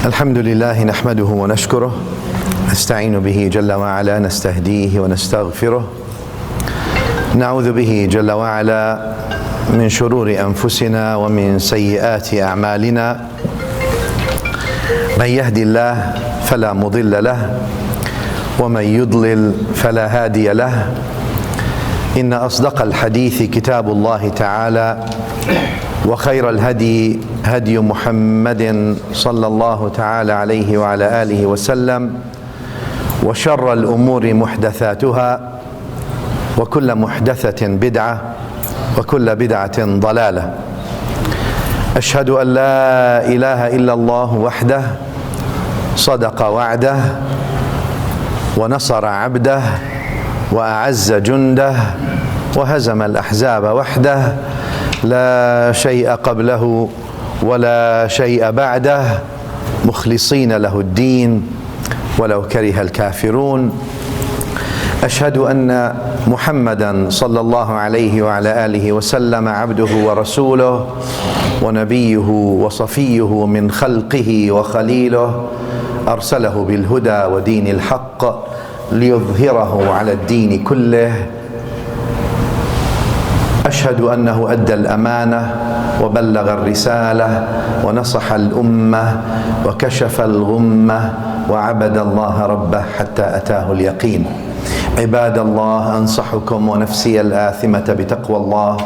الحمد لله نحمده ونشكره نستعين به جل وعلا نستهديه ونستغفره نعوذ به جل وعلا من شرور أنفسنا ومن سيئات أعمالنا من يهدي الله فلا مضل له ومن يضلل فلا هادي له إن أصدق الحديث كتاب الله تعالى وخير الهدي هدي محمد صلى الله تعالى عليه وعلى آله وسلم وشر الأمور محدثاتها وكل محدثة بدعة وكل بدعة ضلالة أشهد أن لا إله إلا الله وحده صدق وعده ونصر عبده وأعز جنده وهزم الأحزاب وحده لا شيء قبله ولا شيء بعده مخلصين له الدين ولو كره الكافرون أشهد أن محمدا صلى الله عليه وعلى آله وسلم عبده ورسوله ونبيه وصفيه من خلقه وخليله أرسله بالهدى ودين الحق ليظهره على الدين كله أشهد أنه أدى الأمانة وبلغ الرسالة ونصح الأمة وكشف الغمة وعبد الله ربه حتى أتاه اليقين عباد الله أنصحكم ونفسي الآثمة بتقوى الله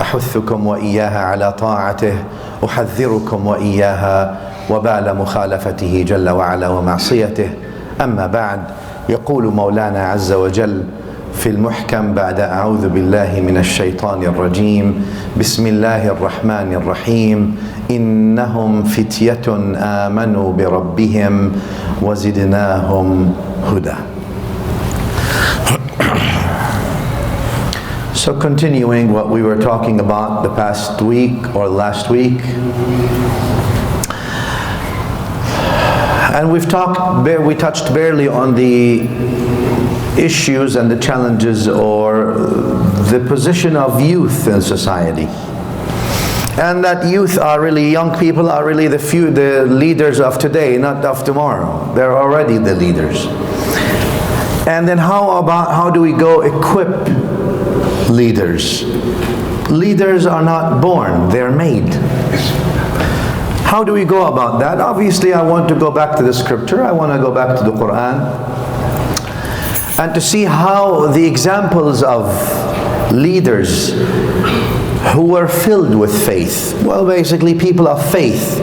أحثكم وإياها على طاعته أحذركم وإياها وبال مخالفته جل وعلا ومعصيته أما بعد يقول مولانا عز وجل في المحكم بعد أعوذ بالله من الشيطان الرجيم بسم الله الرحمن الرحيم إنهم فتية آمنوا بربهم وزدناهم هدى. So continuing what we were talking about the past week or last week, and we touched barely on the issues and the challenges or the position of youth in society, and that youth are really, young people are really the leaders of today, not of tomorrow. They're already the leaders. And then how do we go equip leaders? Leaders are not born, they're made. How do we go about that? Obviously I want to go back to the scripture, I want to go back to the Quran and to see how the examples of leaders who were filled with faith, well, basically people of faith,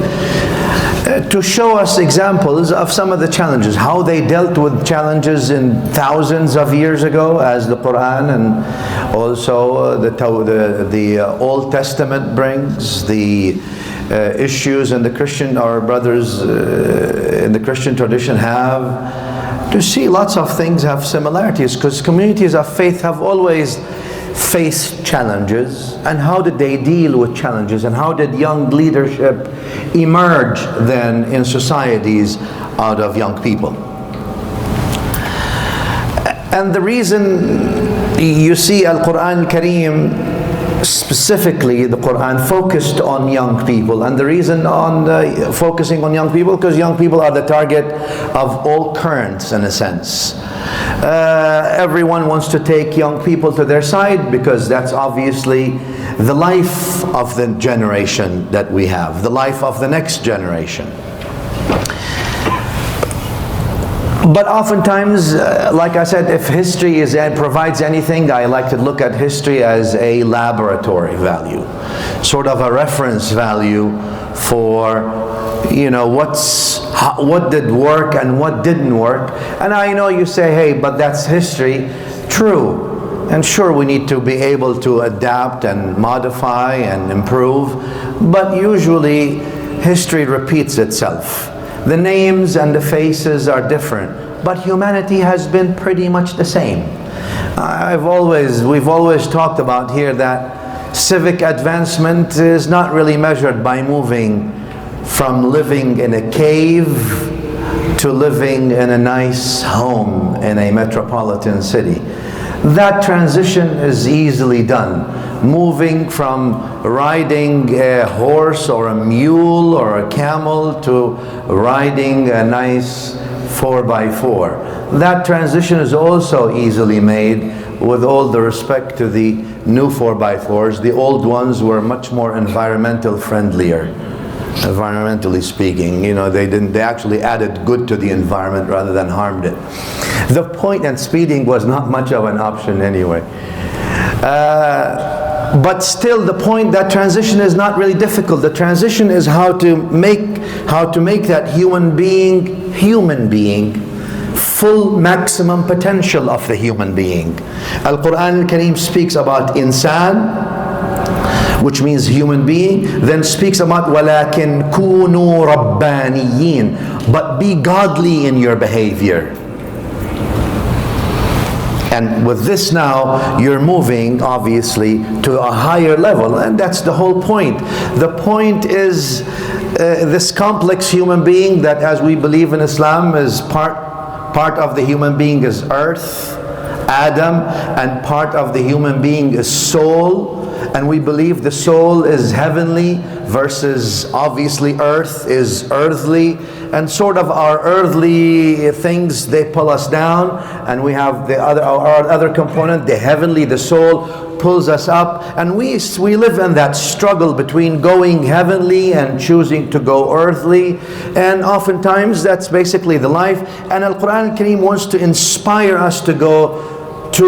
to show us examples of some of the challenges, how they dealt with challenges in thousands of years ago, as the Quran and also the Old Testament brings, the issues and the Christian, our brothers in the Christian tradition have, to see lots of things have similarities, because communities of faith have always faced challenges. And how did they deal with challenges, and how did young leadership emerge then in societies out of young people? And the reason you see Al-Quran Kareem, specifically the Quran focused on young people, and the reason on focusing on young people, because young people are the target of all currents in a sense. Everyone wants to take young people to their side, because that's obviously the life of the generation that we have, the life of the next generation. But oftentimes, like I said, if history provides anything, I like to look at history as a laboratory value, sort of a reference value for, you know, what did work and what didn't work. And I know you say, hey, but that's history. True. And sure, we need to be able to adapt and modify and improve. But usually, history repeats itself. The names and the faces are different, but humanity has been pretty much the same. We've always talked about here that civic advancement is not really measured by moving from living in a cave to living in a nice home in a metropolitan city. That transition is easily done. moving from riding a horse or a mule or a camel to riding a nice 4x4. That transition is also easily made, with all the respect to the new 4x4s. The old ones were much more environmentally speaking. You know, they actually added good to the environment rather than harmed it. The point, and speeding was not much of an option anyway. But still, the point, that transition is not really difficult. The transition is how to make that human being full maximum potential of the human being. Al-Quran al-Kareem speaks about insan, which means human being, then speaks about وَلَكِنْ كُونُوا رَبَّانِيِّينَ, but be godly in your behavior. And with this now, you're moving obviously to a higher level, and that's the whole point. The point is this complex human being that, as we believe in Islam, is part of the human being is earth, Adam, and part of the human being is soul. And we believe the soul is heavenly versus obviously earth is earthly. And sort of our earthly things, they pull us down. And we have our other component, the heavenly, the soul, pulls us up. And we live in that struggle between going heavenly and choosing to go earthly. And oftentimes that's basically the life. And Al-Quran al-Kareem wants to inspire us to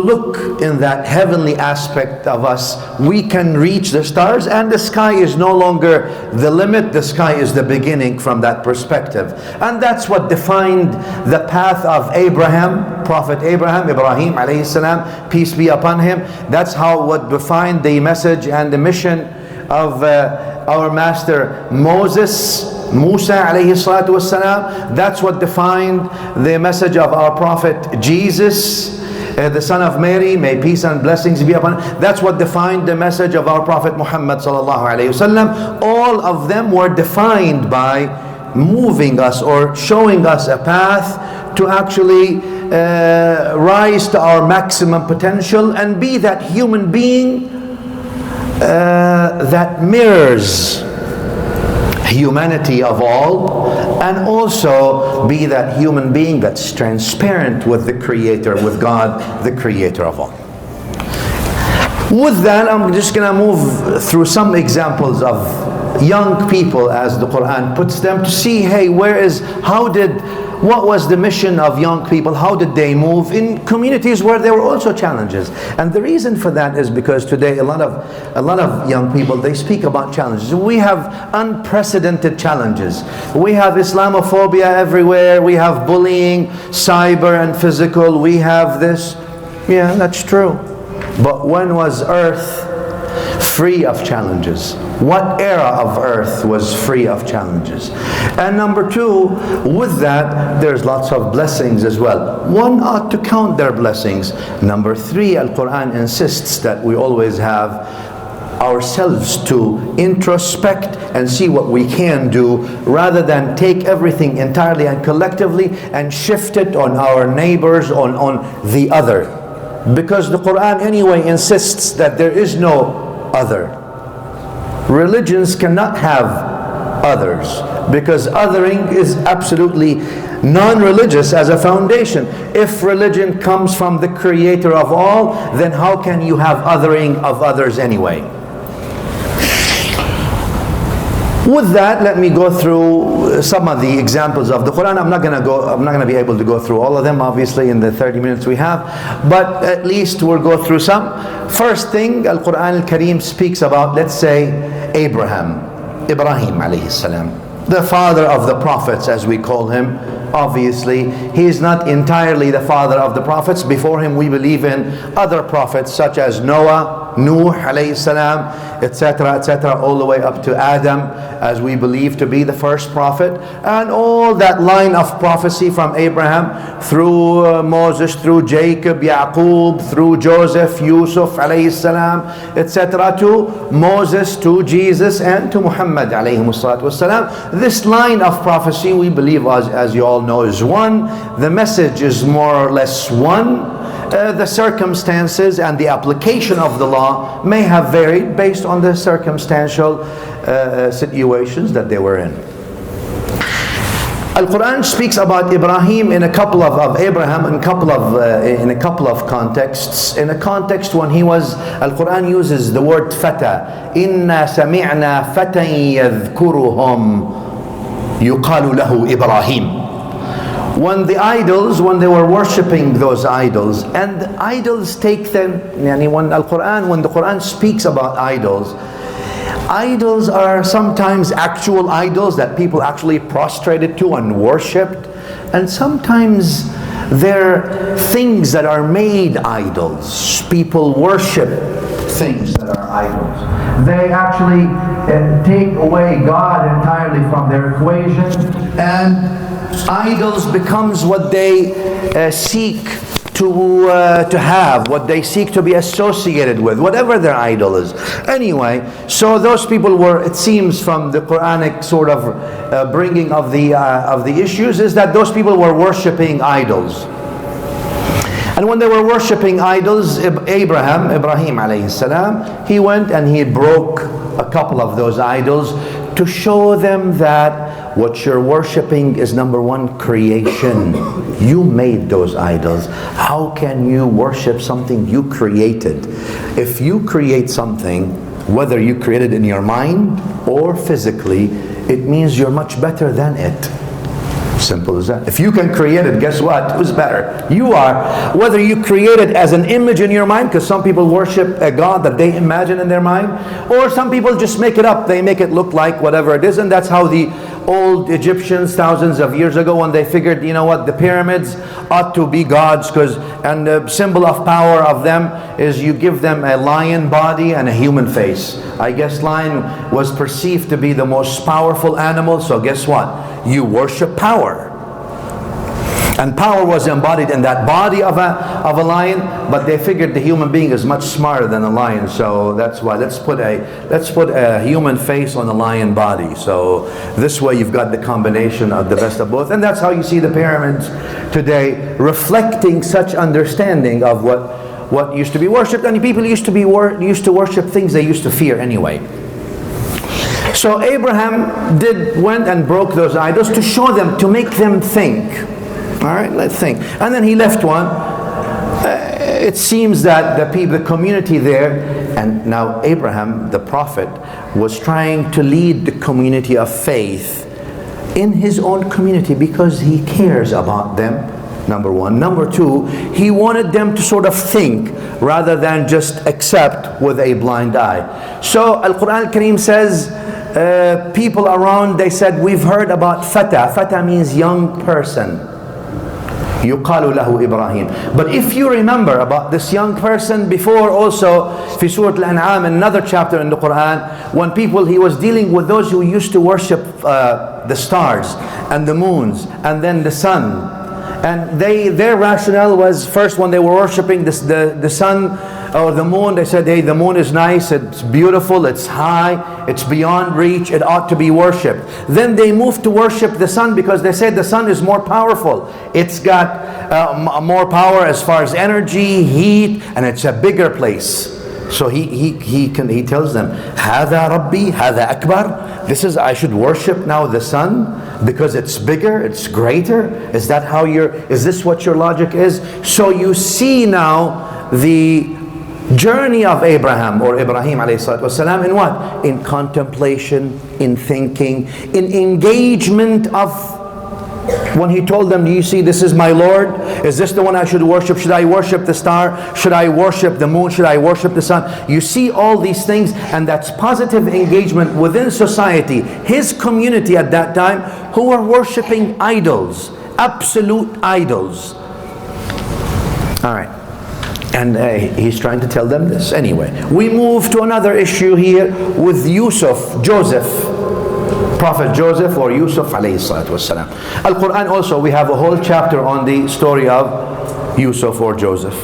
look in that heavenly aspect of us. We can reach the stars, and the sky is no longer the limit. The sky is the beginning from that perspective. And that's what defined the path of Abraham, Prophet Ibrahim alayhi salam, peace be upon him. That's what defined the message and the mission of our master Musa alayhi salatu wassalam. That's what defined the message of our prophet Jesus, the son of Mary, may peace and blessings be upon him. That's what defined the message of our Prophet Muhammad sallallahu alayhi wasallam. All of them were defined by moving us or showing us a path to actually rise to our maximum potential and be that human being that mirrors humanity of all, and also be that human being that's transparent with the Creator, with God, the Creator of all. With that, I'm just going to move through some examples of young people, as the Quran puts them, to see, hey, what was the mission of young people? How did they move in communities where there were also challenges? And the reason for that is because today a lot of young people, they speak about challenges. We have unprecedented challenges. We have Islamophobia everywhere. We have bullying, cyber and physical. We have this. Yeah, that's true. But when was Earth free of challenges? What era of Earth was free of challenges? And number two, with that, there's lots of blessings as well. One ought to count their blessings. Number three, Al-Quran insists that we always have ourselves to introspect and see what we can do, rather than take everything entirely and collectively and shift it on our neighbors, on the other. Because the Quran anyway insists that there is no other. Religions cannot have others, because othering is absolutely non-religious as a foundation. If religion comes from the Creator of all, then how can you have othering of others anyway? With that, let me go through some of the examples of the Quran. I'm not going to be able to go through all of them, obviously, in the 30 minutes we have, but at least we'll go through some. First thing, Al-Quran al-Kareem speaks about, let's say, Ibrahim alayhi salam, the father of the prophets, as we call him. Obviously, he is not entirely the father of the prophets. Before him, we believe in other prophets such as Noah, Nuh alayhi salam, etc., etc., all the way up to Adam, as we believe to be the first prophet, and all that line of prophecy from Abraham through Moses, through Jacob, Yaqub, through Joseph, Yusuf alayhi salam, etc., to Moses, to Jesus, and to Muhammad alayhi salatu wasalam. This line of prophecy, we believe, as you all know is one. The message is more or less one. The circumstances and the application of the law may have varied based on the circumstantial situations that they were in. Al-Quran speaks about Ibrahim in a couple of Abraham in a couple of contexts. In a context when he was, Al-Quran uses the word fata. Inna sami'na fatan yadhkuruhum yuqalu lahu Ibrahim. When the idols, when they were worshipping those idols, and idols take them, when the Quran speaks about idols, idols are sometimes actual idols that people actually prostrated to and worshipped, and sometimes they're things that are made idols. People worship things that are idols. They actually take away God entirely from their equation, and idols becomes what they seek to have, what they seek to be associated with, whatever their idol is. Anyway, so those people were, it seems from the Quranic sort of bringing of the issues, is that those people were worshipping idols. And when they were worshipping idols, Ibrahim alayhi salam, he went and he broke a couple of those idols to show them that what you're worshipping is, number one, creation. You made those idols. How can you worship something you created? If you create something, whether you create it in your mind or physically, it means you're much better than it. Simple as that. If you can create it, guess what? Who's better? You are. Whether you create it as an image in your mind, because some people worship a God that they imagine in their mind, or some people just make it up. They make it look like whatever it is, and that's how the old Egyptians thousands of years ago, when they figured, you know what, the pyramids ought to be gods, and the symbol of power of them is you give them a lion body and a human face. I guess lion was perceived to be the most powerful animal, so guess what? You worship power. And power was embodied in that body of a lion, but they figured the human being is much smarter than a lion, so that's why let's put a human face on a lion body. So this way you've got the combination of the best of both, and that's how you see the pyramids today, reflecting such understanding of what used to be worshipped. And people used to worship things they used to fear anyway. So Abraham went and broke those idols to show them, to make them think. All right, let's think. And then he left one. It seems that the community there, and now Abraham, the prophet, was trying to lead the community of faith in his own community because he cares about them, number one. Number two, he wanted them to sort of think rather than just accept with a blind eye. So Al-Quran Al-Kareem says, people around, they said, we've heard about Fata. Fata means young person. يُقَالُ لَهُ Ibrahim. But if you remember about this young person before, also في Surah Al-An'am, another chapter in the Quran, when he was dealing with those who used to worship the stars and the moons and then the sun. And their rationale was, first when they were worshipping the sun or the moon, they said, hey, the moon is nice, it's beautiful, it's high, it's beyond reach, it ought to be worshipped. Then they moved to worship the sun because they said the sun is more powerful. It's got more power as far as energy, heat, and it's a bigger place. So he tells them, هذا ربي هذا أكبر. I should worship now the sun because it's bigger, it's greater. Is this what your logic is? So you see now the journey of Abraham or Ibrahim alayhi salatu wasalam in what? In contemplation, in thinking, in engagement of, when he told them, do you see this is my Lord? Is this the one I should worship? Should I worship the star? Should I worship the moon? Should I worship the sun? You see all these things, and that's positive engagement within society, his community at that time, who were worshiping idols, absolute idols. All right. And he's trying to tell them this. Anyway, we move to another issue here with Joseph, Prophet Joseph or Yusuf alayhi salatu wasalam. Al-Quran also, we have a whole chapter on the story of Yusuf or Joseph,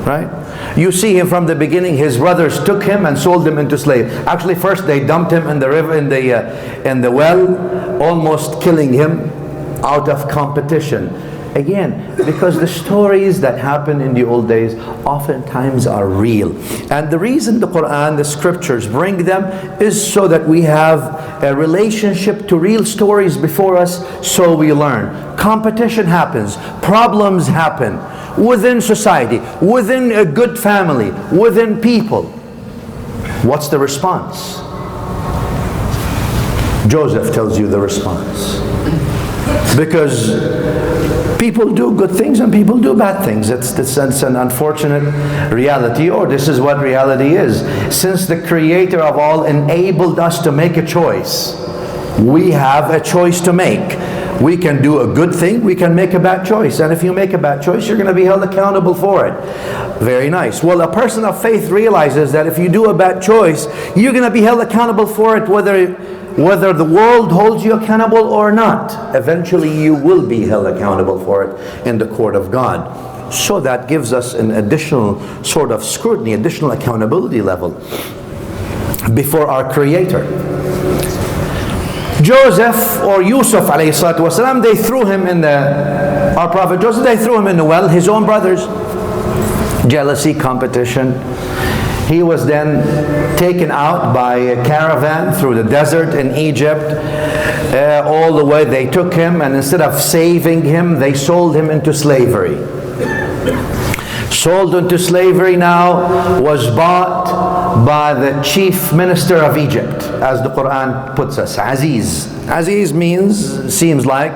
right? You see him from the beginning. His brothers took him and sold him into slave. Actually, first they dumped him in the river, in the well, almost killing him. out of competition. Again, because the stories that happen in the old days oftentimes are real. And the reason the Quran, the scriptures bring them is so that we have a relationship to real stories before us, so we learn. Competition happens, problems happen within society, within a good family, within people. What's the response? Joseph tells you the response. Because people do good things and people do bad things. It's an unfortunate reality, or this is what reality is. Since the Creator of all enabled us to make a choice, we have a choice to make. We can do a good thing, we can make a bad choice. And if you make a bad choice, you're going to be held accountable for it. Very nice. Well, a person of faith realizes that if you do a bad choice, you're going to be held accountable for it, whether the world holds you accountable or not. Eventually you will be held accountable for it in the court of God. So that gives us an additional sort of scrutiny, additional accountability level before our Creator. Joseph, or Yusuf alayhi salatu wasalam, they threw him in our Prophet Joseph, they threw him in the well, his own brothers. Jealousy, competition. He was then taken out by a caravan through the desert in Egypt. All the way they took him, and instead of saving him, they sold him into slavery. Sold into slavery now, was bought by the chief minister of Egypt, as the Quran puts us, Aziz. Aziz seems like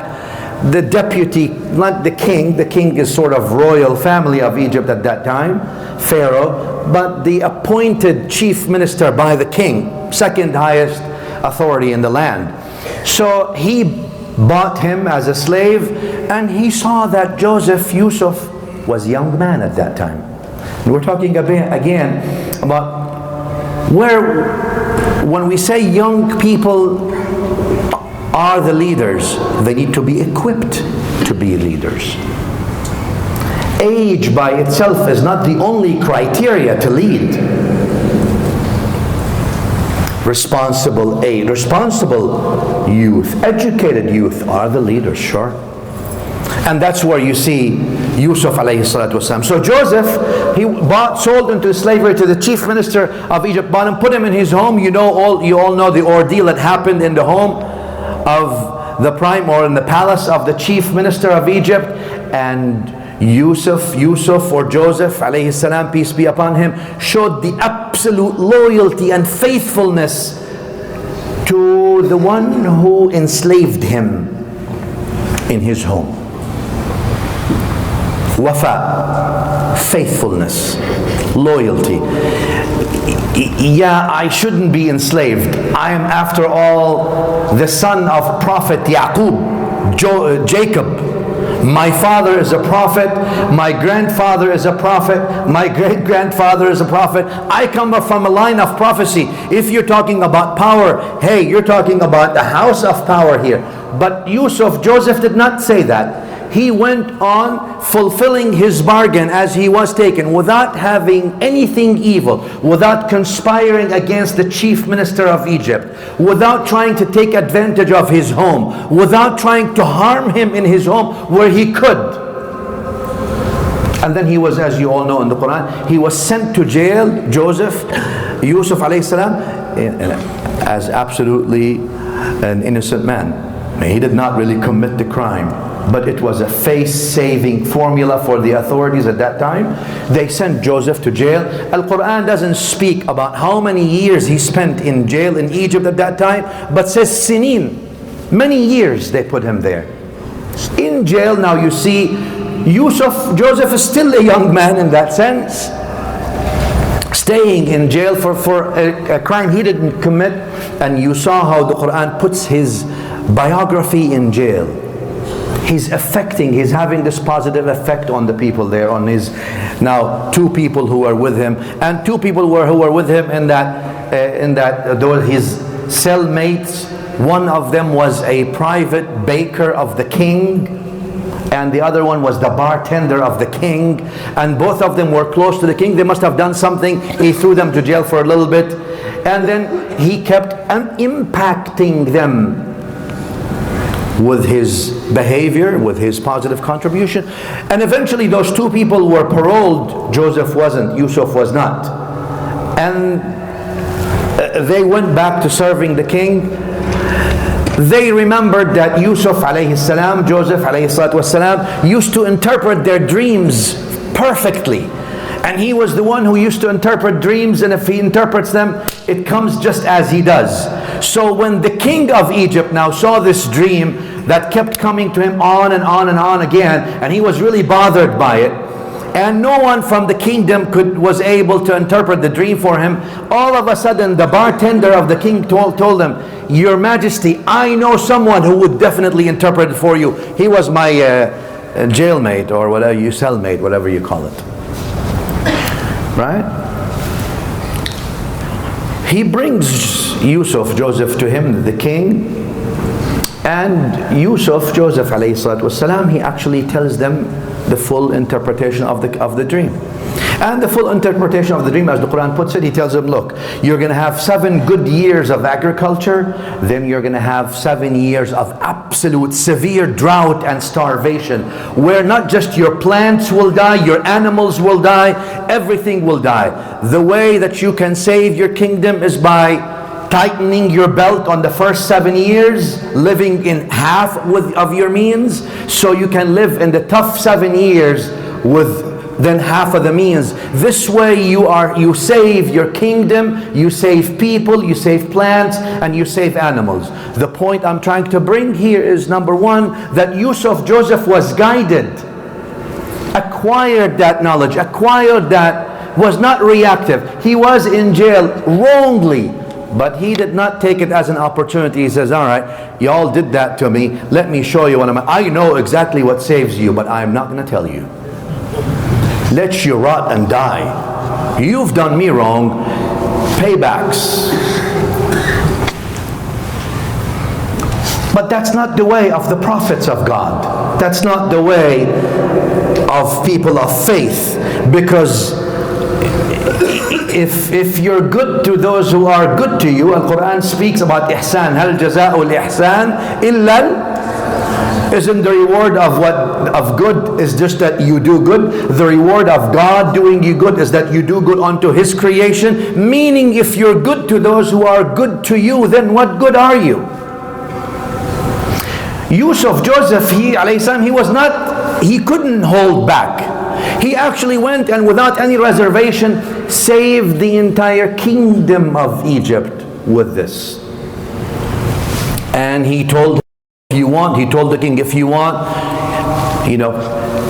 the deputy, not the king. The king is sort of royal family of Egypt at that time, Pharaoh, but the appointed chief minister by the king, second highest authority in the land. So he bought him as a slave, and he saw that Yusuf was a young man at that time. And we're talking again about when we say young people are the leaders, they need to be equipped to be leaders. Age by itself is not the only criteria to lead. Responsible age, responsible youth, educated youth are the leaders, sure. And that's where you see Yusuf alayhi salatu wasalam. So Joseph, he sold into slavery to the chief minister of Egypt, bought him, put him in his home. You all know the ordeal that happened in the home of the prime, or in the palace of the chief minister of Egypt. And Yusuf or Joseph alayhi salam, peace be upon him, showed the absolute loyalty and faithfulness to the one who enslaved him in his home. Wafa, faithfulness, loyalty. Yeah, I shouldn't be enslaved. I am, after all, the son of Prophet Yaqub, Jacob. My father is a prophet, my grandfather is a prophet, my great-grandfather is a prophet. I come from a line of prophecy. If you're talking about power, hey, you're talking about the house of power here. But Joseph did not say that. He went on fulfilling his bargain as he was taken, without having anything evil, without conspiring against the chief minister of Egypt, without trying to take advantage of his home, without trying to harm him in his home where he could. And then he was, as you all know in the Quran, he was sent to jail, Yusuf alayhi salam, as absolutely an innocent man. He did not really commit the crime, but it was a face-saving formula for the authorities at that time. They sent Joseph to jail. Al-Quran doesn't speak about how many years he spent in jail in Egypt at that time, but says sinin, many years they put him there. In jail now, you see, Joseph is still a young man in that sense, staying in jail for a crime he didn't commit. And you saw how the Quran puts his biography in jail. He's having this positive effect on the people there, on his, now two people who are with him, and two people who were with him in that there were his cellmates. One of them was a private baker of the king, and the other one was the bartender of the king, and both of them were close to the king. They must have done something. He threw them to jail for a little bit, and then he kept impacting them with his behavior, with his positive contribution. And eventually those two people were paroled. Joseph wasn't, Yusuf was not. And they went back to serving the king. They remembered that Yusuf alayhi salam, Joseph alayhi salatu wasalam, used to interpret their dreams perfectly. And he was the one who used to interpret dreams, and if he interprets them, it comes just as he does. So when the king of Egypt now saw this dream that kept coming to him on and on and on again, and he was really bothered by it, and no one from the kingdom was able to interpret the dream for him, all of a sudden the bartender of the king told him, "Your Majesty, I know someone who would definitely interpret it for you. He was my jailmate, or whatever, you cellmate, whatever you call it." Right? He brings Joseph to him, the king, and Joseph alayhi salatu wasalam, he actually tells them the full interpretation of the dream. And the full interpretation of the dream, as the Quran puts it, he tells them, look, you're going to have 7 good years of agriculture, then you're going to have 7 years of absolute severe drought and starvation, where not just your plants will die, your animals will die, everything will die. The way that you can save your kingdom is by tightening your belt on the first 7 years, living in half of your means, so you can live in the tough 7 years with then half of the means. This way you save your kingdom, you save people, you save plants, and you save animals. The point I'm trying to bring here is, number one, that Joseph was guided, acquired that knowledge, acquired that, was not reactive. He was in jail wrongly, but he did not take it as an opportunity. He says, all right, y'all did that to me, let me show you what I know exactly what saves you, but I'm not going to tell you. Let you rot and die. You've done me wrong. Paybacks. But that's not the way of the prophets of God. That's not the way of people of faith. Because if you're good to those who are good to you, Al-Quran speaks about ihsan. Hal jaza'ul ihsan illa. Isn't the reward of good is just that you do good? The reward of God doing you good is that you do good unto His creation. Meaning, if you're good to those who are good to you, then what good are you? Joseph, he couldn't hold back. He actually went and without any reservation saved the entire kingdom of Egypt with this. And he told the king, if you want,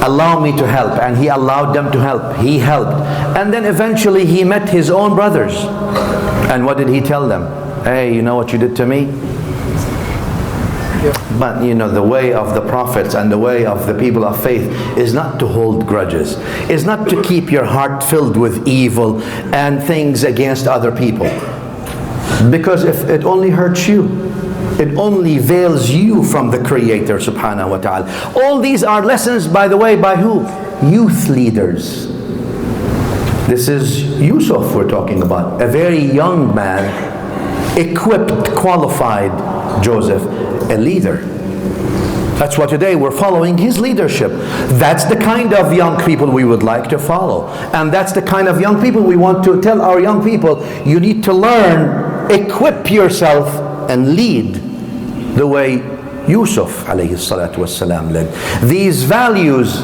allow me to help. And he allowed them to help. He helped. And then eventually he met his own brothers. And what did he tell them? Hey, you know what you did to me? But the way of the prophets and the way of the people of faith is not to hold grudges, is not to keep your heart filled with evil and things against other people. Because if it only hurts you, it only veils you from the Creator subhanahu wa ta'ala. All these are lessons, by the way, by who? Youth leaders. This is Yusuf we're talking about. A very young man, equipped, qualified Joseph, a leader. That's why today we're following his leadership. That's the kind of young people we would like to follow. And that's the kind of young people we want to tell our young people, you need to learn, equip yourself, and lead the way Yusuf alayhi salatu wasalam led. These values,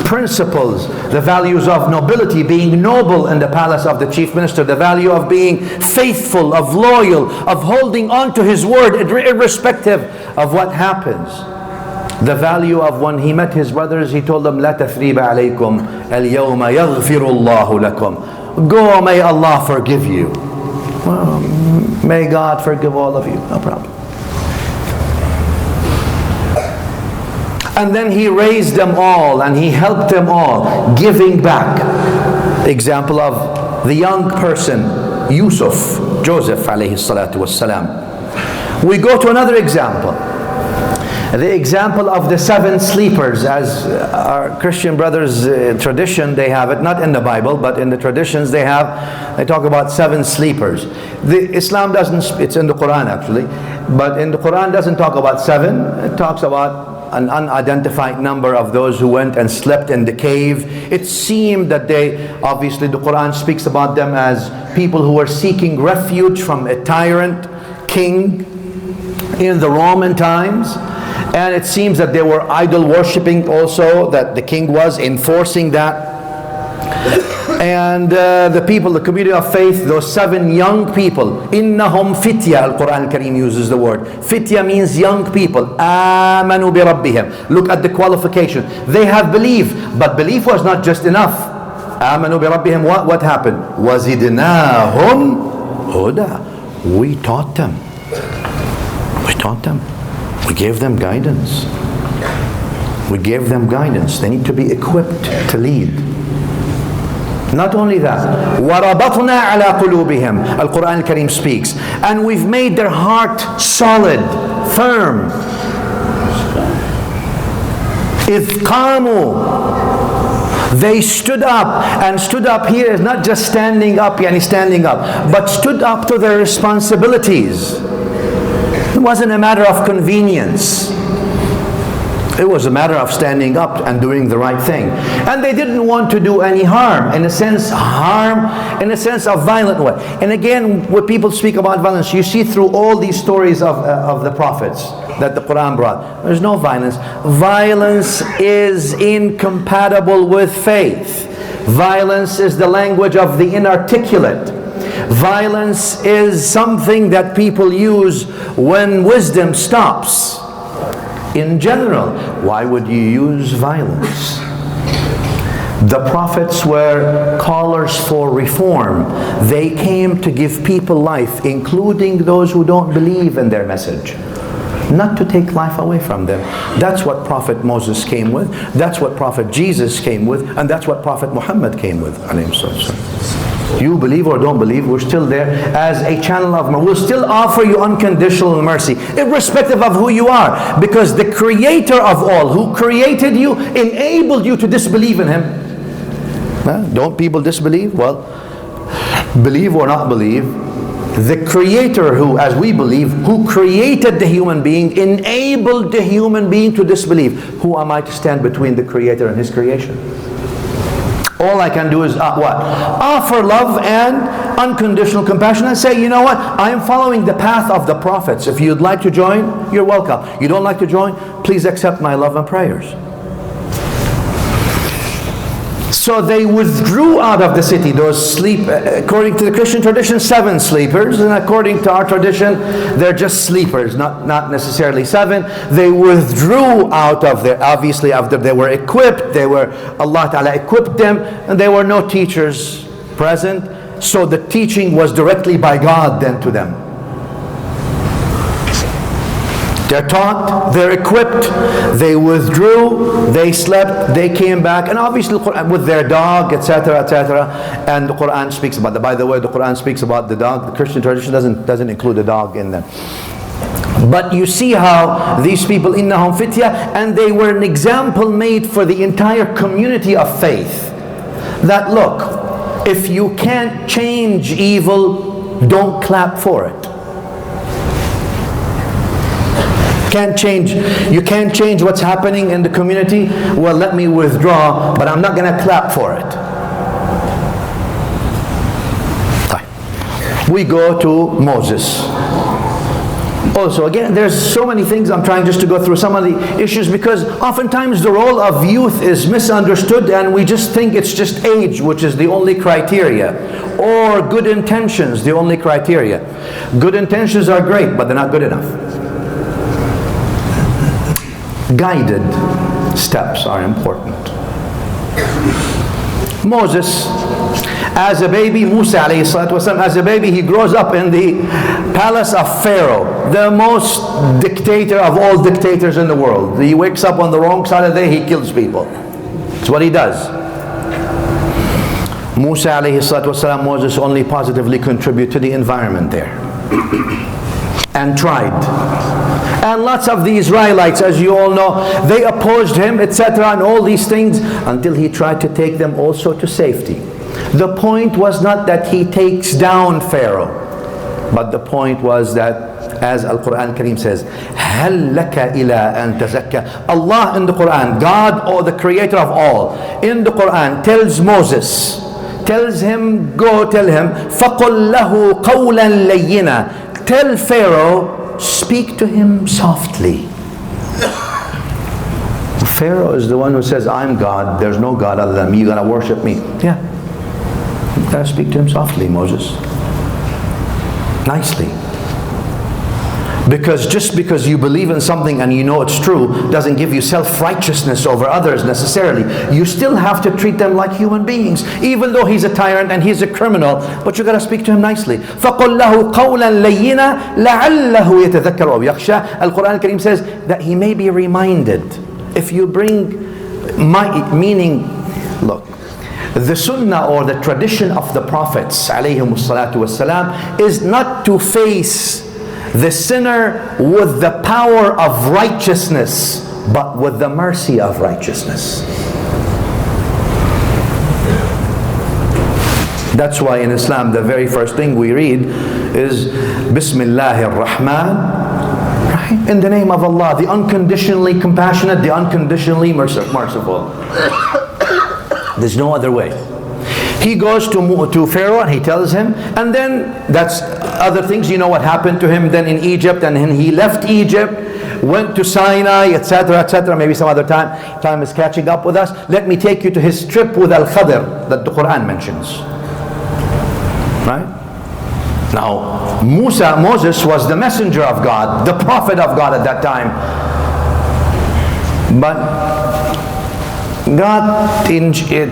principles, the values of nobility, being noble in the palace of the chief minister, the value of being faithful, of loyal, of holding on to his word irrespective of what happens. The value of when he met his brothers, he told them, لا تثريب عليكم اليوم يغفر الله لكم. Go, may Allah forgive you. Well, may God forgive all of you, no problem. And then he raised them all and he helped them all, giving back. Example of the young person, Joseph alayhi salatu wassalam. We go to another example. The example of the 7 sleepers, as our Christian brothers' tradition, they have it, not in the Bible, but in the traditions they talk about 7 sleepers. Islam doesn't, it's in the Quran actually. But in the Quran, it doesn't talk about 7. It talks about an unidentified number of those who went and slept in the cave. It seemed that obviously the Quran speaks about them as people who were seeking refuge from a tyrant king in the Roman times. And it seems that they were idol worshipping also, that the king was enforcing that. And the people, the community of faith, those 7 young people, innahum fitya, Al-Quran Al-Kareem uses the word. Fitya means young people. Amanu bi rabbihim. Look at the qualification. They have believed, but belief was not just enough. Amanu bi rabbihim. What happened? Wazidnahum huda. We taught them. We taught them. We gave them guidance. We gave them guidance. They need to be equipped to lead. Not only that, وَرَبَطْنَا عَلَىٰ قُلُوبِهِمْ, Al-Quran Al-Kareem speaks, and we've made their heart solid, firm. إِذْ قَامُوا, they stood up, and stood up here is not just standing up, but stood up to their responsibilities. It wasn't a matter of convenience. It was a matter of standing up and doing the right thing. And they didn't want to do any harm, in a sense of violent way. And again, when people speak about violence, you see through all these stories of the prophets that the Quran brought, there's no violence. Violence is incompatible with faith. Violence is the language of the inarticulate. Violence is something that people use when wisdom stops. In general, why would you use violence? The prophets were callers for reform. They came to give people life, including those who don't believe in their message. Not to take life away from them. That's what Prophet Moses came with. That's what Prophet Jesus came with. And that's what Prophet Muhammad came with. You believe or don't believe, we're still there as a channel of mercy. We'll still offer you unconditional mercy, irrespective of who you are. Because the Creator of all, who created you, enabled you to disbelieve in Him. Don't people disbelieve? Well, believe or not believe, the Creator who, as we believe, who created the human being, enabled the human being to disbelieve. Who am I to stand between the Creator and His creation? All I can do is what? Offer love and unconditional compassion and say, you know what? I am following the path of the prophets. If you'd like to join, you're welcome. You don't like to join, please accept my love and prayers. So they withdrew out of the city. Those according to the Christian tradition, 7 sleepers, and according to our tradition, they're just sleepers, not necessarily 7. They withdrew out of there. Obviously, after they were equipped, Allah Ta'ala equipped them, and there were no teachers present. So the teaching was directly by God then to them. They're taught, they're equipped, they withdrew, they slept, they came back, and obviously with their dog, etc., etc. And the Quran speaks about that. By the way, the Quran speaks about the dog. The Christian tradition doesn't include a dog in them. But you see how these people, innahum fitya, and they were an example made for the entire community of faith. That look, if you can't change evil, don't clap for it. You can't change what's happening in the community. Well, let me withdraw, but I'm not going to clap for it. We go to Moses. Also, again, there's so many things. I'm trying just to go through some of the issues, because oftentimes the role of youth is misunderstood, and we just think it's just age, which is the only criteria, or good intentions, the only criteria. Good intentions are great, but they're not good enough. Guided steps are important. Moses, as a baby, Musa alayhi salatu wasalam, as a baby, he grows up in the palace of Pharaoh, the most dictator of all dictators in the world. He wakes up on the wrong side of the day, he kills people. That's what he does. Musa alayhi salatu wasalam, Moses only positively contribute to the environment there. And tried. And lots of the Israelites, as you all know, they opposed him, etc., and all these things, until he tried to take them also to safety. The point was not that he takes down Pharaoh, but the point was that as Al-Quran Kareem says, هَلْ لَكَ إِلَىٰ أَن تَزَكَّى. Allah in the Quran, God or the creator of all, in the Quran tells Moses, tells him, go tell him, فَقُلْ لَهُ قَوْلًا لَيِّنًا. Tell Pharaoh, speak to him softly. Pharaoh is the one who says, I'm God, there's no God other than me, you're going to worship me. Yeah. You got to speak to him softly, Moses. Nicely. Because just because you believe in something and you know it's true doesn't give you self-righteousness over others necessarily. You still have to treat them like human beings, even though he's a tyrant and he's a criminal, but you got to speak to him nicely. فَقُلْ لَهُ قَوْلًا لَيِّنًا لَعَلَّهُ يَتَذَكَّرُ أَوْ يَخْشَى. Al-Quran Kareem says that he may be reminded. If you bring meaning, look, the sunnah or the tradition of the prophets alayhimus salatu wassalam is not to face the sinner with the power of righteousness, but with the mercy of righteousness. That's why in Islam the very first thing we read is Bismillahir Rahman, in the name of Allah, the unconditionally compassionate, the unconditionally merciful. There's no other way. He goes to Pharaoh and he tells him, and then that's other things. You know what happened to him then in Egypt, and then he left Egypt, went to Sinai, etc., etc. Maybe some other time is catching up with us. Let me take you to his trip with Al-Khadr that the Quran mentions. Right? Now, Moses was the messenger of God, the prophet of God at that time. But God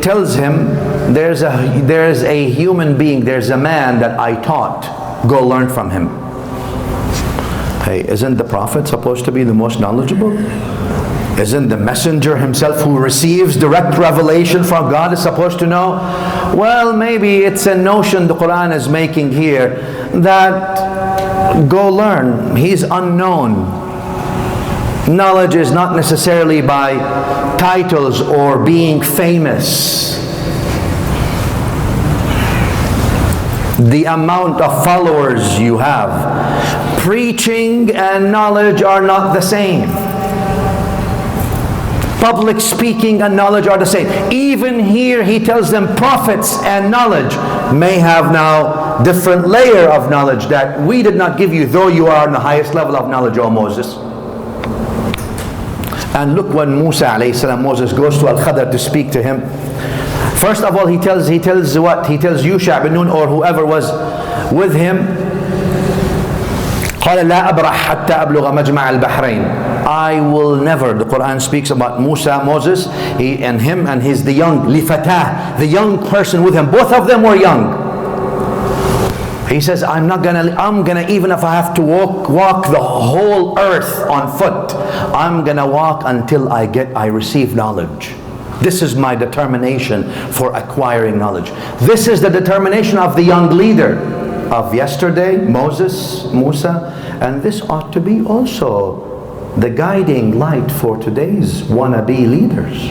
tells him, there's a human being, there's a man that I taught, go learn from him. Hey, isn't the prophet supposed to be the most knowledgeable? Isn't the messenger himself who receives direct revelation from God is supposed to know? Well, maybe it's a notion the Quran is making here that go learn. He's unknown. Knowledge is not necessarily by titles or being famous. The amount of followers you have. Preaching and knowledge are not the same. Public speaking and knowledge are the same. Even here he tells them prophets and knowledge may have now different layer of knowledge that we did not give you, though you are on the highest level of knowledge, O Moses. And look, when Moses goes to Al-Khadr to speak to him, first of all he tells what? He tells Yusha bin Nun or whoever was with him, قال لا أبرح حتى أبلغ مجمع البحرين. I will never, the Quran speaks about Moses, and him and the young, lifatah, the young person with him. Both of them were young. He says, I'm gonna, even if I have to walk the whole earth on foot, I'm gonna walk until I receive knowledge. This is my determination for acquiring knowledge. This is the determination of the young leader of yesterday, Musa, and this ought to be also the guiding light for today's wannabe leaders.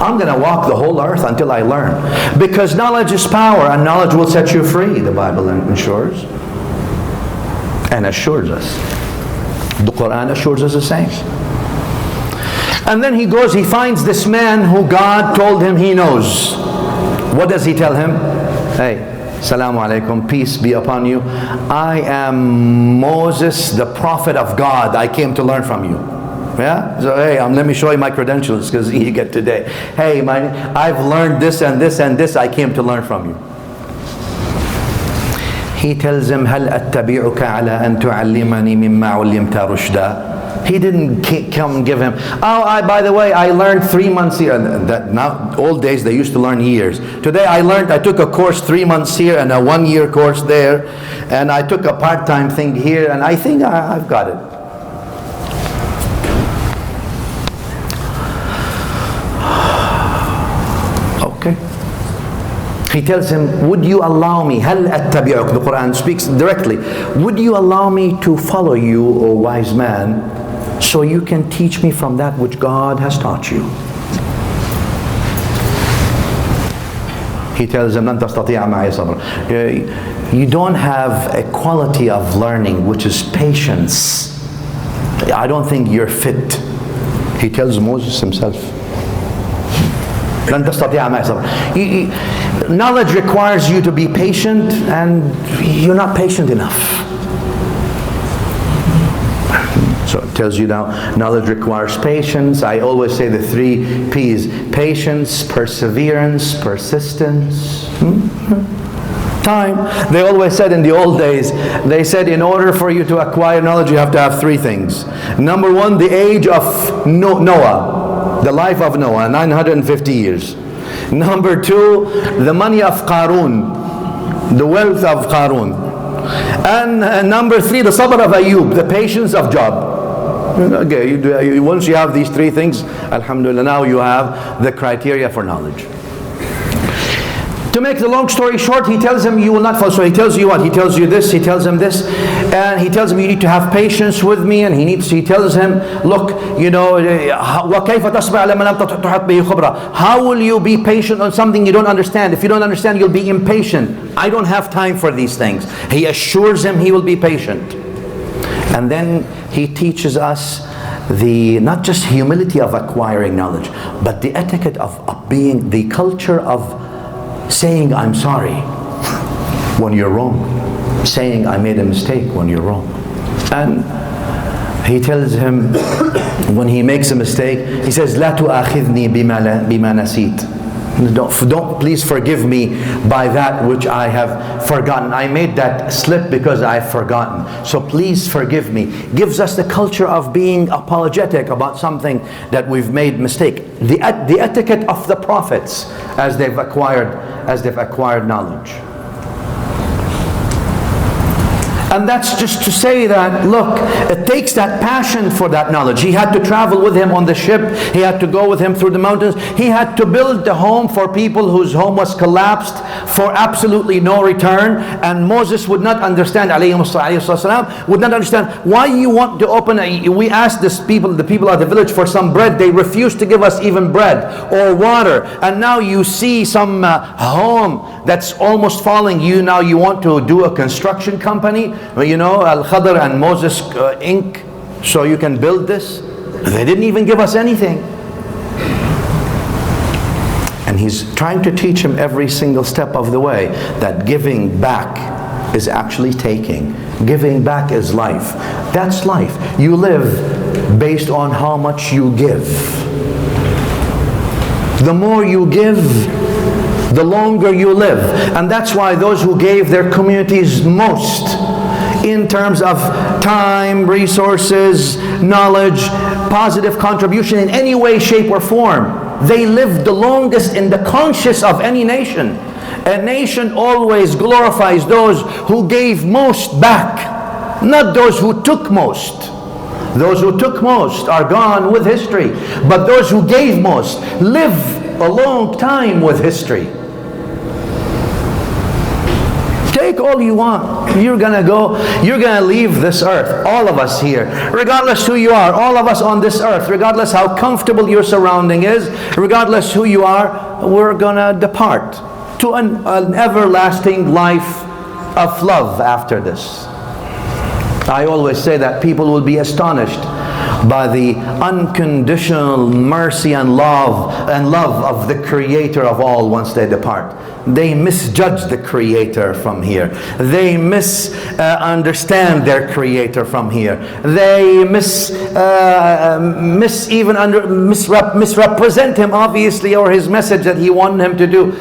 I'm going to walk the whole earth until I learn. Because knowledge is power, and knowledge will set you free, the Bible ensures. And assures us. The Quran assures us the same. And then he goes, he finds this man who God told him he knows. What does he tell him? Hey, Assalamu alaikum, peace be upon you. I am Moses, the prophet of God. I came to learn from you. Yeah? So hey, let me show you my credentials because you get today. Hey, I've learned this and this and this. I came to learn from you. He tells him, هل أتبعك على أن تعلمني مما علمت رشدا. He didn't come and give him, by the way, I learned 3 months here. Now, old days, they used to learn years. Today, I took a course 3 months here and a 1 year course there. And I took a part-time thing here, and I think I've got it. Okay. He tells him, would you allow me, هل أتبعك, the Quran speaks directly, would you allow me to follow you, O wise man, so you can teach me from that which God has taught you? He tells him, لن تستطيع معي صبرا. you don't have a quality of learning which is patience. I don't think you're fit. He tells Moses himself. لن تستطيع معي صبرا. Knowledge requires you to be patient, and you're not patient enough. So it tells you now, knowledge requires patience. I always say the 3 P's: patience, perseverance, persistence. Time. They always said in the old days, they said in order for you to acquire knowledge, you have to have 3 things. Number 1, the age of Noah, the life of Noah, 950 years. Number 2, the money of Qarun, the wealth of Qarun. And number 3, the sabr of Ayub, the patience of Job. Okay, once you have these 3 things, alhamdulillah, now you have the criteria for knowledge. To make the long story short, he tells him you will not fall. So he tells you what? He tells you this, he tells him this, and he tells him you need to have patience with me, and he tells him, look, you know, how will you be patient on something you don't understand? If you don't understand, you'll be impatient. I don't have time for these things. He assures him he will be patient. And then he teaches us not just humility of acquiring knowledge, but the etiquette of being, the culture of saying I'm sorry when you're wrong, saying I made a mistake when you're wrong. And he tells him when he makes a mistake, he says, لا تؤاخذني بما نسيت. Don't please forgive me by that which I have forgotten. I made that slip because I've forgotten. So please forgive me. Gives us the culture of being apologetic about something that we've made mistake. The etiquette of the prophets as they've acquired knowledge. And that's just to say that, look, it takes that passion for that knowledge. He had to travel with him on the ship. He had to go with him through the mountains. He had to build the home for people whose home was collapsed for absolutely no return. And Moses would not understand, would not understand why you want to open we asked the people of the village for some bread. They refused to give us even bread or water. And now you see some home that's almost falling. Now you want to do a construction company, you know, Al-Khadr and Moses Inc., so you can build this. They didn't even give us anything. And he's trying to teach him every single step of the way that giving back is actually taking. Giving back is life. That's life. You live based on how much you give. The more you give, the longer you live. And that's why those who gave their communities most in terms of time, resources, knowledge, positive contribution in any way, shape or form, they lived the longest in the conscience of any nation. A nation always glorifies those who gave most back, not those who took most. Those who took most are gone with history, but those who gave most live a long time with history. Take all you want. You're gonna leave this earth. All of us here, regardless who you are, all of us on this earth, regardless how comfortable your surrounding is, regardless who you are, we're gonna depart to an everlasting life of love after this. I always say that people will be astonished by the unconditional mercy and love of the Creator of all once they depart. They misjudge the Creator from here. They misunderstand their Creator from here. They misrepresent Him, obviously, or His message that He wanted Him to do.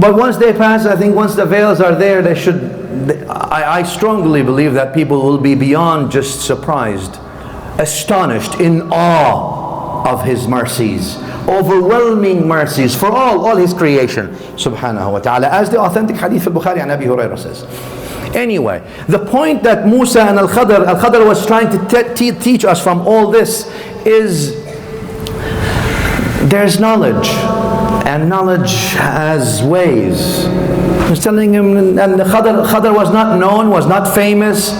But once they pass, I think once the veils are there, I strongly believe that people will be beyond just surprised, astonished, in awe of His mercies, overwhelming mercies for all His creation, subhanahu wa ta'ala, as the authentic hadith al-Bukhari and Abi Hurairah says. Anyway, the point that Musa and Al-Khadr was trying to teach us from all this is there's knowledge, and knowledge has ways. He's telling him, and Khadr was not known, was not famous,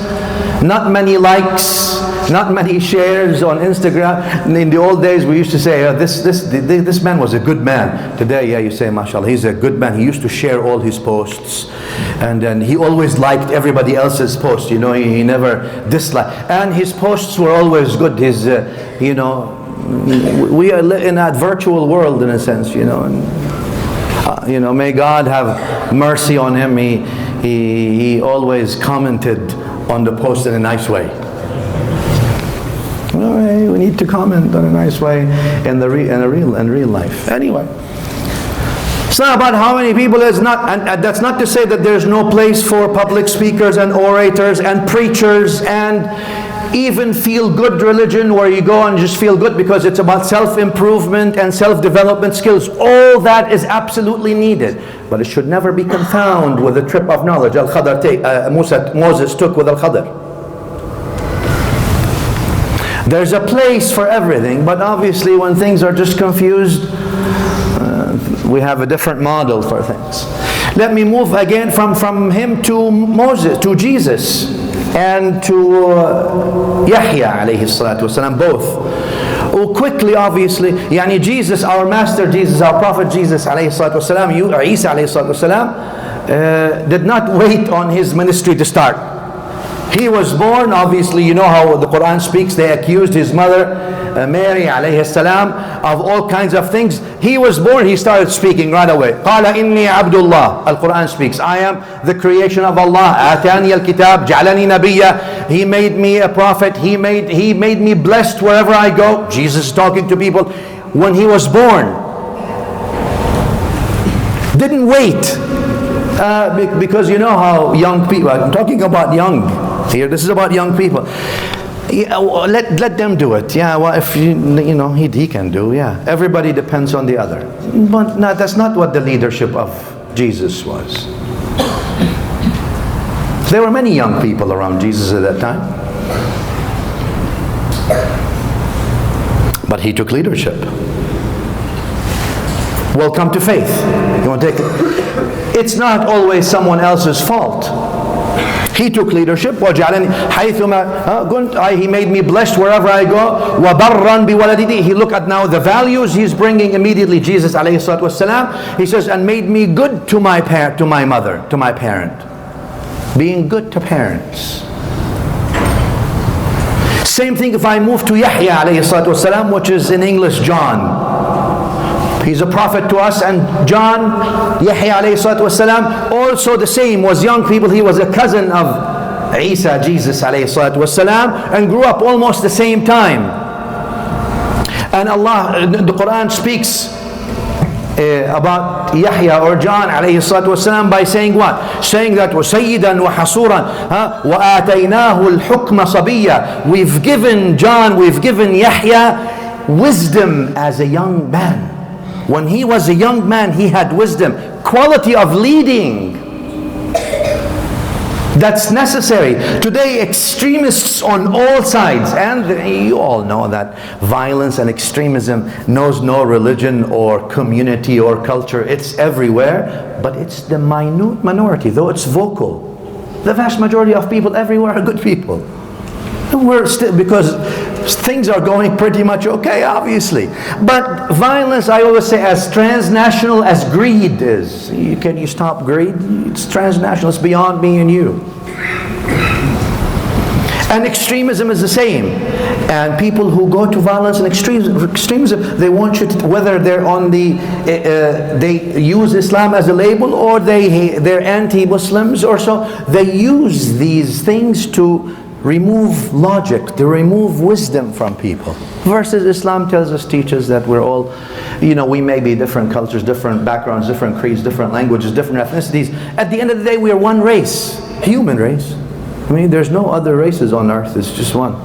not many likes, not many shares on Instagram. In the old days, we used to say, this man was a good man. Today, yeah, you say, mashallah, he's a good man. He used to share all his posts. And then he always liked everybody else's posts. You know, he never disliked. And his posts were always good. His, you know, we are in that virtual world in a sense, you know. And, you know, may God have mercy on him. He always commented on the post in a nice way. Well, we need to comment in a nice way in real life. Anyway, it's not about how many people. It's not, and that's not to say that there's no place for public speakers and orators and preachers and even feel-good religion where you go and just feel good because it's about self-improvement and self-development skills. All that is absolutely needed, but it should never be confounded with the trip of knowledge Moses took with Al-Khadr. There's a place for everything, but obviously when things are just confused, we have a different model for things. Let me move again from him to Moses, to Jesus, and to Yahya alayhi salatu wasalam, both. Oh, quickly, obviously, yani Jesus, our master Jesus, our prophet Jesus alayhi salatu wasalam, Isa alayhi salatu wasalam, did not wait on his ministry to start. He was born, obviously, you know how the Quran speaks, they accused his mother, Mary alayhi salam, of all kinds of things. He was born, he started speaking right away. قَالَ إِنِّي عَبْدُ اللَّهِ. Al-Quran speaks, I am the creation of Allah. آتَانِيَ الْكِتَابِ جَعَلَنِي نَبِيًّا. He made me a prophet. He made me blessed wherever I go. Jesus is talking to people when he was born. Didn't wait. Because you know how young people, I'm talking about young here, this is about young people. Yeah, let them do it. Yeah, well, if you know, he can do. Yeah, everybody depends on the other. But no, that's not what the leadership of Jesus was. There were many young people around Jesus at that time, but he took leadership. Welcome to faith. You want to take it? It's not always someone else's fault. He took leadership. He made me blessed wherever I go. وَبَرًّا بِوَلَدِهِ. He looked at now the values he's bringing immediately. Jesus alayhi salatu wasalam, he says, and made me good to my mother, to my parent. Being good to parents. Same thing if I move to Yahya alayhi salatu wasalam, which is in English John. He's a prophet to us, and John, Yahya alayhi salatu wasalam, also the same, was young people. He was a cousin of Isa, Jesus alayhi salatu wasalam, and grew up almost the same time. And Allah, the Quran speaks about Yahya or John alayhi salatu wasalam by saying what? Saying that وَسَيِّدًا وَحَصُورًا وَآتَيْنَاهُ الْحُكْمَ صَبِيًّا. We've given John, we've given Yahya wisdom as a young man. When he was a young man, he had wisdom, quality of leading. That's necessary. Today, extremists on all sides, and you all know that violence and extremism knows no religion or community or culture. It's everywhere, but it's the minute minority, though it's vocal. The vast majority of people everywhere are good people. We're still, because things are going pretty much okay, obviously. But violence, I always say, as transnational as greed is. Can you stop greed? It's transnational. It's beyond me and you. And extremism is the same. And people who go to violence and extremism, they want you to, whether they're on the, they use Islam as a label, or they're anti-Muslims or so, they use these things to remove logic, to remove wisdom from people. Versus Islam tells us, teaches that we're all, you know, we may be different cultures, different backgrounds, different creeds, different languages, different ethnicities. At the end of the day, we are one race, human race. I mean, there's no other races on earth, it's just one.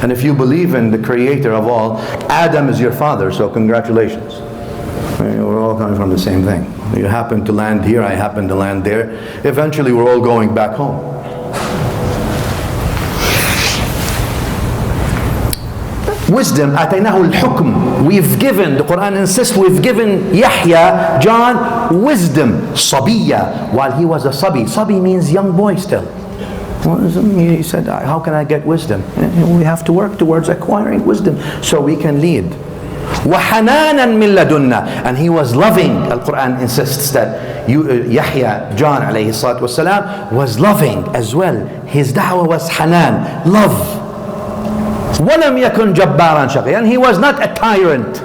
And if you believe in the creator of all, Adam is your father, so congratulations. I mean, we're all coming from the same thing. You happen to land here, I happen to land there. Eventually we're all going back home. Wisdom, أَتَيْنَاهُ الْحُكْمِ. We've given, the Quran insists, we've given Yahya, John, wisdom, صَبِيًّا, while he was a sabi. Sabi means young boy still. He said, how can I get wisdom? We have to work towards acquiring wisdom so we can lead. وَحَنَانًا مِنْ لَدُنَّا. And he was loving. Al-Quran insists that Yahya, John alayhi salatu wasalam, was loving as well. His da'wah was hanan, love. وَلَمْ يَكُنْ جَبَّارًا شَقِيًّا. And he was not a tyrant.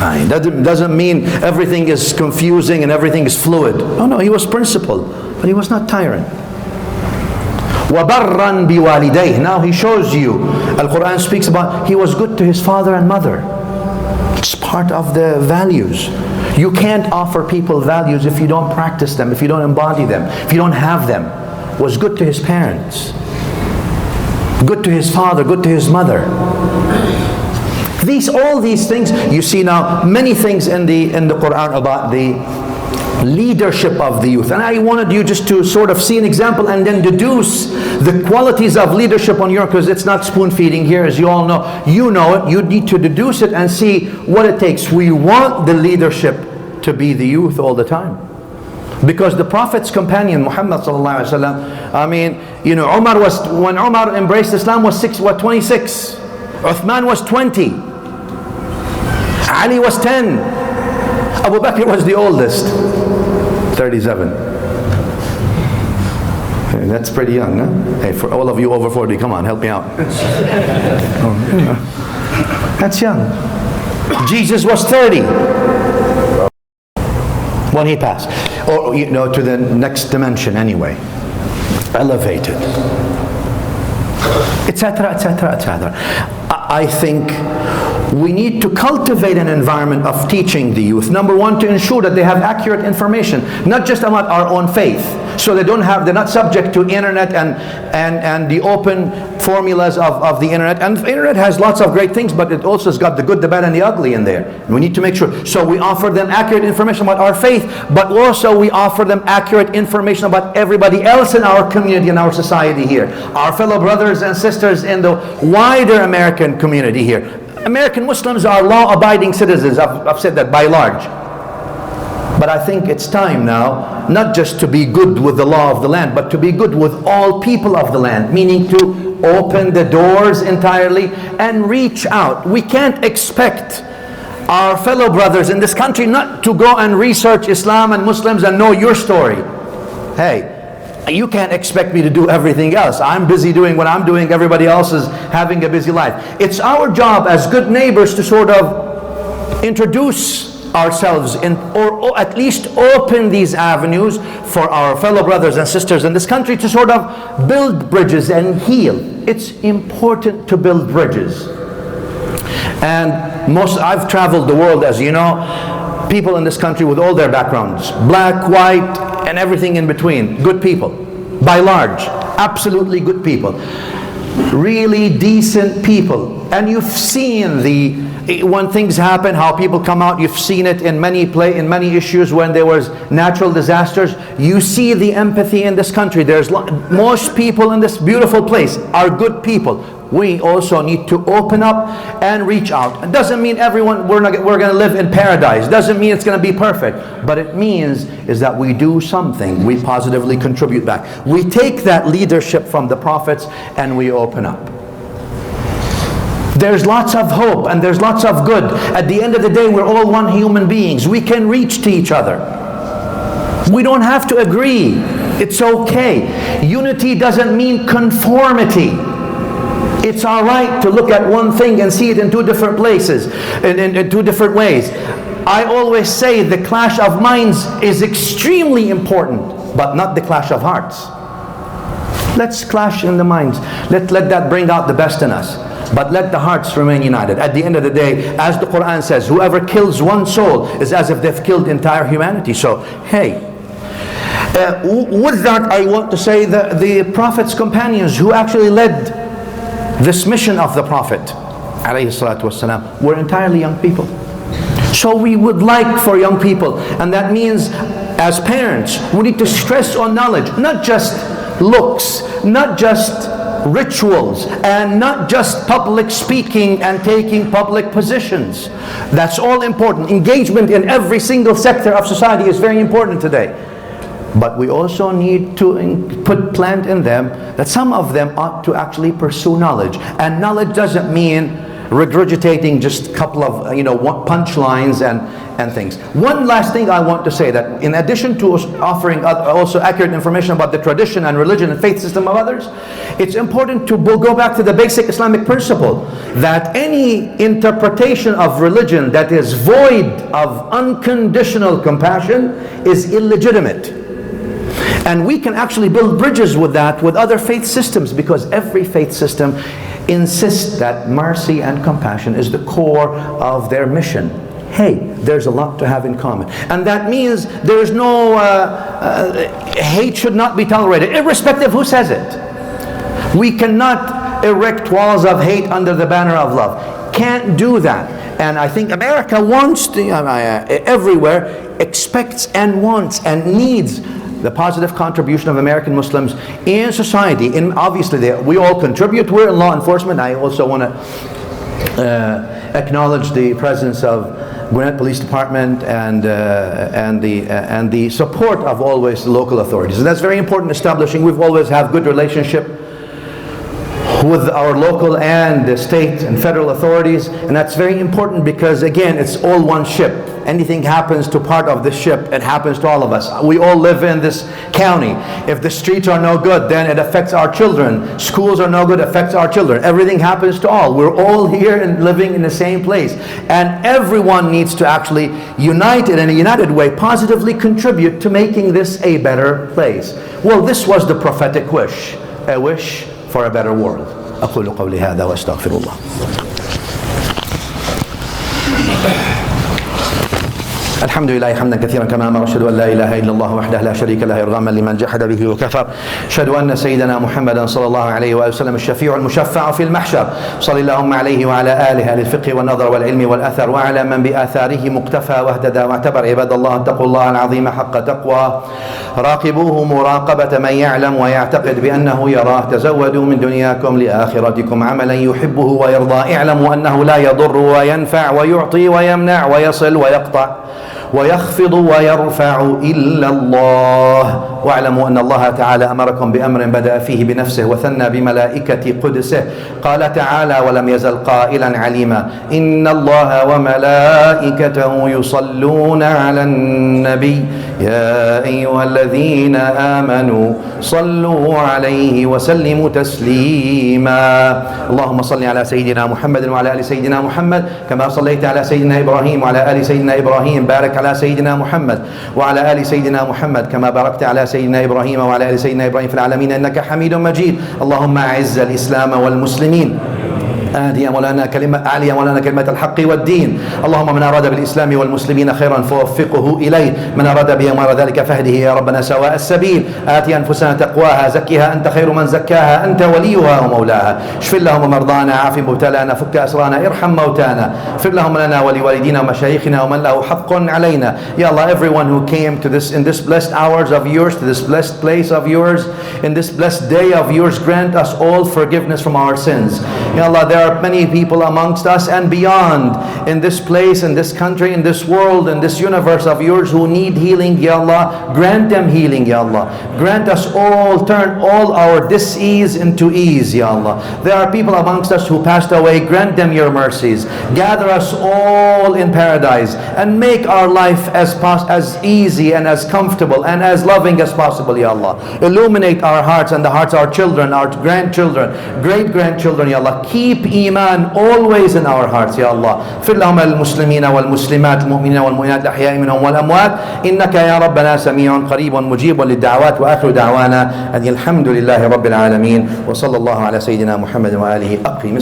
It doesn't mean everything is confusing and everything is fluid. No, he was principled, but he was not tyrant. وَبَرًّا بِوَالِدَيْهِ. Now he shows you, Al-Quran speaks about he was good to his father and mother. It's part of the values. You can't offer people values if you don't practice them, if you don't embody them, if you don't have them. Was good to his parents, good to his father, good to his mother. All these things, you see now many things in the Quran about the leadership of the youth. And I wanted you just to sort of see an example and then deduce the qualities of leadership on your, because it's not spoon feeding here, as you all know. You know it. You need to deduce it and see what it takes. We want the leadership to be the youth all the time. Because the Prophet's companion, Muhammad sallallahu alaihi wasallam, I mean, you know, when Umar embraced Islam was 26. Uthman was 20. Ali was 10. Abu Bakr was the oldest, 37. Hey, that's pretty young, huh? Hey, for all of you over 40, come on, help me out. That's young. Jesus was 30 when he passed. Or, you know, to the next dimension anyway. Elevated. Etc., etc., etc. I think we need to cultivate an environment of teaching the youth. Number one, to ensure that they have accurate information, not just about our own faith, so they're not subject to internet and the open formulas of the internet. And the internet has lots of great things, but it also has got the good, the bad, and the ugly in there. And we need to make sure. So we offer them accurate information about our faith, but also we offer them accurate information about everybody else in our community, in our society here. Our fellow brothers and sisters in the wider American community here. American Muslims are law-abiding citizens. I've said that by large. But I think it's time now, not just to be good with the law of the land, but to be good with all people of the land, meaning to open the doors entirely and reach out. We can't expect our fellow brothers in this country not to go and research Islam and Muslims and know your story. Hey, you can't expect me to do everything else. I'm busy doing what I'm doing. Everybody else is having a busy life. It's our job as good neighbors to sort of introduce ourselves in, or at least open these avenues for our fellow brothers and sisters in this country to sort of build bridges and heal. It's important to build bridges. And I've traveled the world, as you know, people in this country with all their backgrounds, black, white, and everything in between, good people, by large, absolutely good people, really decent people. And you've seen when things happen, how people come out. You've seen it in many issues when there was natural disasters. You see the empathy in this country. Most people in this beautiful place are good people. We also need to open up and reach out. It doesn't mean we're going to live in paradise. Doesn't mean it's going to be perfect. But it means is that we do something. We positively contribute back. We take that leadership from the prophets and we open up. There's lots of hope and there's lots of good. At the end of the day, we're all one human beings. We can reach to each other. We don't have to agree. It's okay. Unity doesn't mean conformity. It's all right to look at one thing and see it in two different places, in two different ways. I always say the clash of minds is extremely important, but not the clash of hearts. Let's clash in the minds. Let that bring out the best in us. But let the hearts remain united. At the end of the day, as the Quran says, whoever kills one soul is as if they've killed entire humanity. So, hey, with that I want to say that the Prophet's companions who actually led this mission of the Prophet ﷺ were entirely young people. So we would like for young people, and that means as parents, we need to stress on knowledge, not just looks, not just rituals, and not just public speaking and taking public positions. That's all important. Engagement in every single sector of society is very important today. But we also need to plant in them that some of them ought to actually pursue knowledge. And knowledge doesn't mean regurgitating just a couple of punchlines and things. One last thing I want to say, that in addition to offering also accurate information about the tradition and religion and faith system of others, it's important to go back to the basic Islamic principle that any interpretation of religion that is void of unconditional compassion is illegitimate. And we can actually build bridges with that with other faith systems, because every faith system insists that mercy and compassion is the core of their mission. Hey, there's a lot to have in common. And that means there is no, hate should not be tolerated, irrespective of who says it. We cannot erect walls of hate under the banner of love. Can't do that. And I think America wants to, everywhere, expects and wants and needs the positive contribution of American Muslims in society. And obviously, we all contribute. We're in law enforcement. I also want to acknowledge the presence of Gwinnett Police Department and the support of always the local authorities. And that's very important. Establishing, we've always have good relationship with our local and the state and federal authorities, and that's very important because again, it's all one ship. Anything happens to part of this ship, it happens to all of us. We all live in this county. If the streets are no good, then it affects our children. Schools are no good, affects our children. Everything happens to all. We're all here and living in the same place. And everyone needs to actually unite in a united way, positively contribute to making this a better place. Well, this was the prophetic wish, a wish for a better world. أقول قولي هذا وأستغفر الله. الحمد لله حمدا كثيرا كما امر، اشهد ان لا اله الا الله وحده لا شريك له ارغاما لمن جحد به وكفر، اشهد ان سيدنا محمدا صلى الله عليه واله وسلم الشفيع المشفع في المحشر، صل اللهم عليه وعلى اله اهل الفقه والنظر والعلم والاثر وعلى من باثاره مقتفى واهتدى واعتبر. عباد الله، اتقوا الله العظيم حق تقواه، راقبوه مراقبه من يعلم ويعتقد بانه يراه، تزودوا من دنياكم لاخرتكم عملا يحبه ويرضى، اعلموا انه لا يضر وينفع ويعطي ويمنع ويصل ويقطع ويخفض ويرفع إلا الله، واعلموا أن الله تعالى أمركم بأمر بدأ فيه بنفسه وثنى بملائكة قدسه، قال تعالى ولم يزل قائلا عليما إن الله وملائكته يصلون على النبي يا أيها الذين آمنوا صلوا عليه وسلموا تسليما. اللهم صل على سيدنا محمد وعلى آل سيدنا محمد كما صليت على سيدنا إبراهيم وعلى آل سيدنا إبراهيم، بارك على سيدنا محمد وعلى آل سيدنا محمد كما باركت على سيدنا إبراهيم وعلى آل سيدنا إبراهيم في العالمين إنك حميد مجيد. اللهم أعز الإسلام والمسلمين، أعلي مولانا كلمة الحق والدين. اللهم من أراد بالإسلام والمسلمين خيرا فوفقه إليه، من أراد بهم غير ذلك فاهده يا ربنا سواء السبيل. آت أنفسنا تقواها زكها أنت خير من زكاها أنت وليها ومولاها. اشف اللهم مرضانا، عاف مبتلانا، فك أسرانا، ارحم موتانا، اغفر لهم لنا ولوالدينا ومشايخنا ومن له حق علينا. Ya Allah, everyone who came to this in this blessed hours of yours, to this blessed place of yours, in this blessed day of yours, grant us all forgiveness from our sins. Ya Allah, there are many people amongst us and beyond in this place, in this country, in this world, in this universe of yours who need healing. Ya Allah, grant them healing. Ya Allah, grant us all, turn all our dis-ease into ease. Ya Allah, there are people amongst us who passed away, grant them your mercies. Gather us all in paradise and make our life as easy and as comfortable and as loving as possible. Ya Allah, illuminate our hearts and the hearts of our children, our grandchildren, great-grandchildren. Ya Allah, keep iman always in our hearts. Ya Allah, اغفر لهم المسلمين والمسلمات المؤمنين والمؤمنات الأحياء منهم والأموات إنك يا ربنا سميع قريب مجيب للدعوات. وآخر دعوانا أن الحمد لله رب العالمين وصلى الله على سيدنا محمد وآله. أقيم